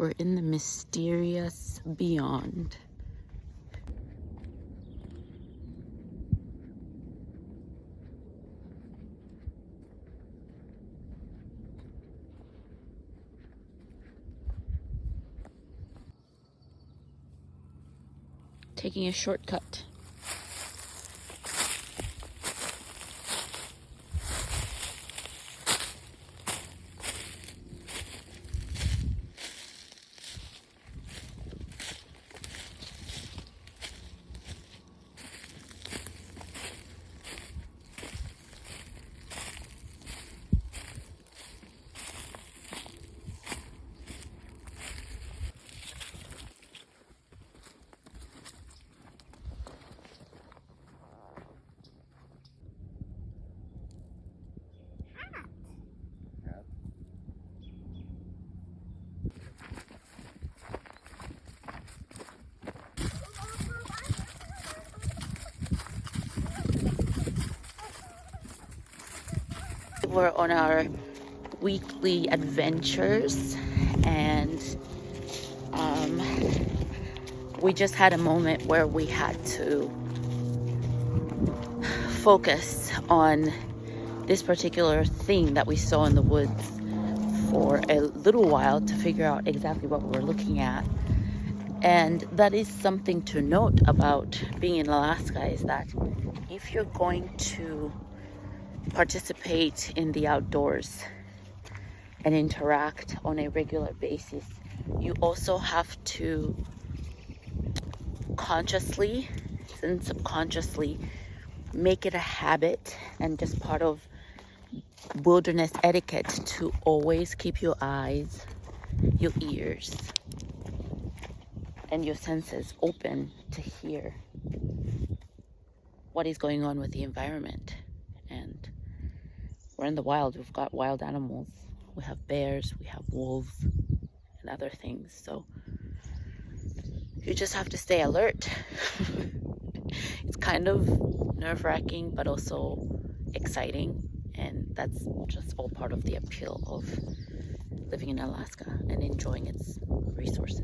We're in the mysterious beyond. Taking a shortcut. We're on our weekly adventures, and we just had a moment where we had to focus on this particular thing that we saw in the woods for a little while to figure out exactly what we were looking at. And that is something to note about being in Alaska, is that if you're going to participate in the outdoors and interact on a regular basis, you also have to consciously and subconsciously make it a habit and just part of wilderness etiquette to always keep your eyes, your ears, and your senses open to hear what is going on with the environment. And we're in the wild. We've got wild animals. We have bears, we have wolves, and other things. So you just have to stay alert. It's kind of nerve-wracking, but also exciting. And that's just all part of the appeal of living in Alaska and enjoying its resources.